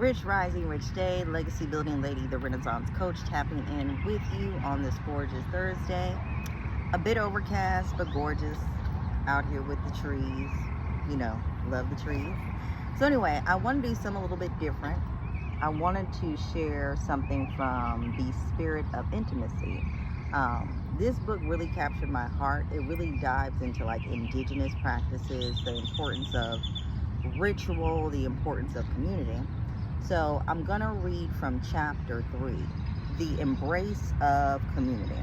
Rich Rising, Rich Day, Legacy Building Lady, the Renaissance Coach, tapping in with you on this gorgeous Thursday. A bit overcast, but gorgeous out here with the trees. You know, love the trees. So anyway, I want to do something a little bit different. I wanted to share something from The Spirit of Intimacy. This book really captured my heart. It really dives into like indigenous practices, the importance of ritual, the importance of community. So I'm going to read from chapter 3, The Embrace of Community.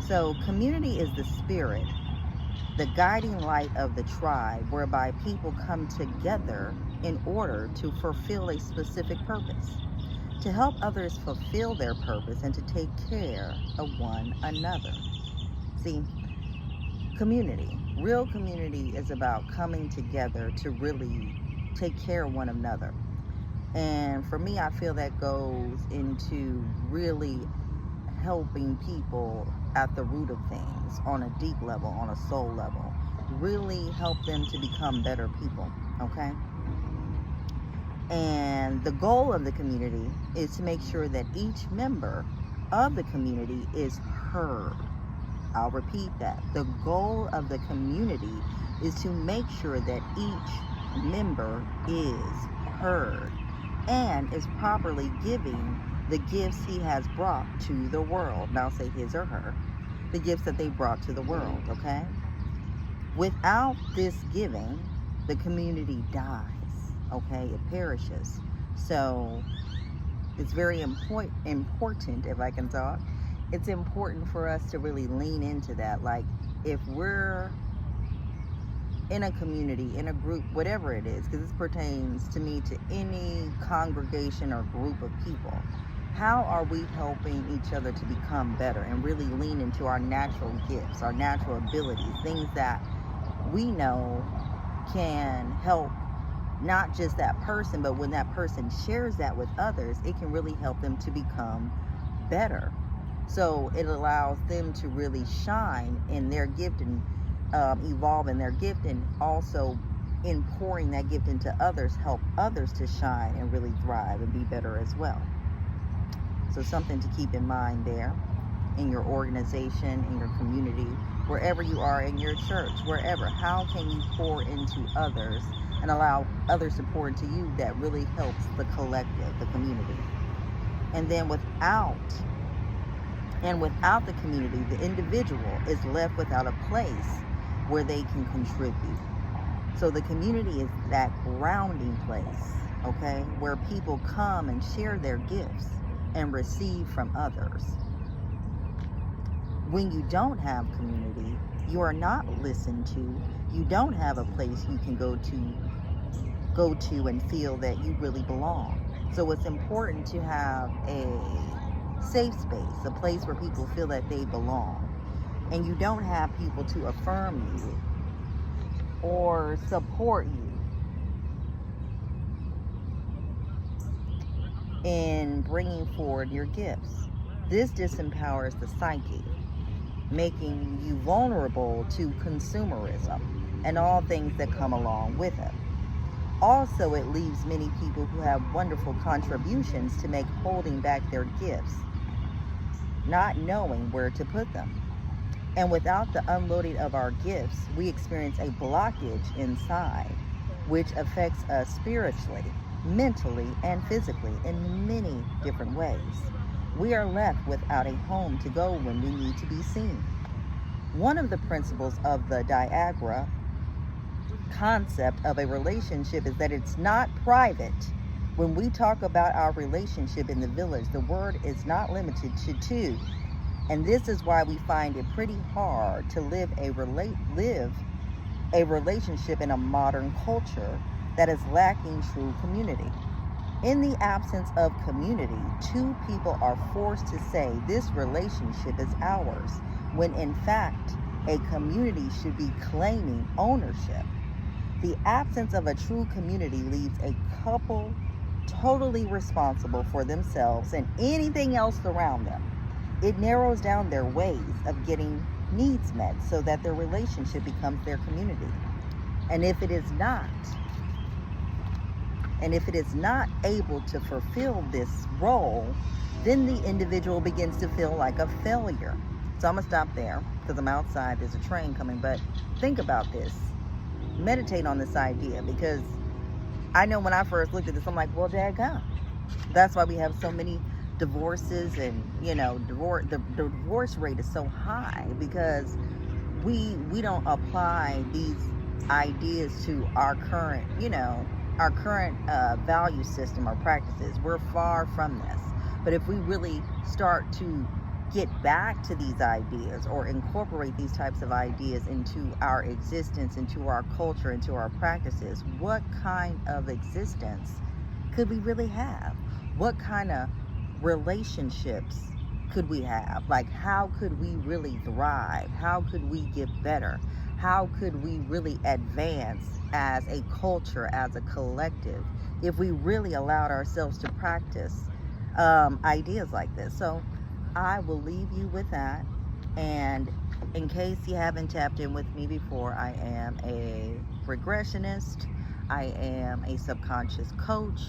So community is the spirit, the guiding light of the tribe, whereby people come together in order to fulfill a specific purpose, to help others fulfill their purpose and to take care of one another. See, community, real community is about coming together to really take care of one another. And for me, I feel that goes into really helping people at the root of things on a deep level, on a soul level. Really help them to become better people, okay? And the goal of the community is to make sure that each member of the community is heard. I'll repeat that. The goal of the community is to make sure that each member is heard and is properly giving the gifts he has brought to the world. Now, I'll say his or her, the gifts that they brought to the world, okay? Without this giving, the community dies, okay? It perishes. So it's very important, if I can talk, it's important for us to really lean into that. Like, if we're in a community, in a group, whatever it is, because this pertains to me, to any congregation or group of people, how are we helping each other to become better and really lean into our natural gifts, our natural abilities, things that we know can help not just that person, but when that person shares that with others, it can really help them to become better. So it allows them to really shine in their gift and evolve in their gift, and also in pouring that gift into others, help others to shine and really thrive and be better as well. So something to keep in mind there, in your organization, in your community, wherever you are, in your church, wherever. How can you pour into others and allow others to pour into you that really helps the collective, the community? And then without the community, the individual is left without a place where they can contribute. So the community is that grounding place, okay, where people come and share their gifts and receive from others. When you don't have community, you are not listened to. You don't have a place you can go to and feel that you really belong. So it's important to have a safe space, a place where people feel that they belong. And you don't have people to affirm you or support you in bringing forward your gifts. This disempowers the psyche, making you vulnerable to consumerism and all things that come along with it. Also, it leaves many people who have wonderful contributions to make holding back their gifts, not knowing where to put them. And without the unloading of our gifts, we experience a blockage inside, which affects us spiritually, mentally, and physically in many different ways. We are left without a home to go when we need to be seen. One of the principles of the Diagra concept of a relationship is that it's not private. When we talk about our relationship in the village, the word is not limited to two. And this is why we find it pretty hard to live a relationship in a modern culture that is lacking true community. In the absence of community, two people are forced to say this relationship is ours, when in fact, a community should be claiming ownership. The absence of a true community leaves a couple totally responsible for themselves and anything else around them. It narrows down their ways of getting needs met so that their relationship becomes their community. And if it is not, And if it is not able to fulfill this role, then the individual begins to feel like a failure. So I'm gonna stop there because I'm outside, there's a train coming, but think about this. Meditate on this idea, because I know when I first looked at this, I'm like, well, dadgum. That's why we have so many divorces, and the divorce rate is so high, because we don't apply these ideas to our current value system or practices. We're far from this. But if we really start to get back to these ideas, or incorporate these types of ideas into our existence, into our culture, into our practices, what kind of existence could we really have? What kind of relationships could we have? Like, how could we really thrive? How could we get better? How could we really advance as a culture, as a collective, if we really allowed ourselves to practice ideas like this? So I will leave you with that. And in case you haven't tapped in with me before, I am a regressionist, I am a subconscious coach,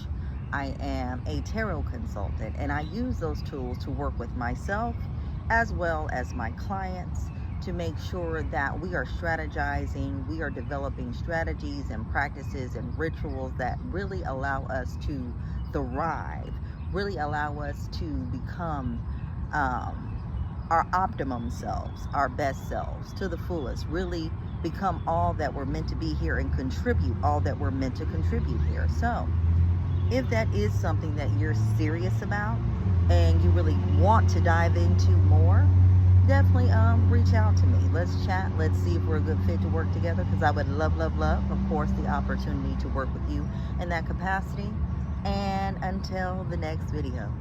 I am a tarot consultant, and I use those tools to work with myself as well as my clients, to make sure that we are strategizing, we are developing strategies and practices and rituals that really allow us to thrive, really allow us to become our optimum selves, our best selves to the fullest, really become all that we're meant to be here and contribute all that we're meant to contribute here. So if that is something that you're serious about and you really want to dive into more, definitely reach out to me. Let's chat. Let's see if we're a good fit to work together, because I would love, of course, the opportunity to work with you in that capacity. And until the next video.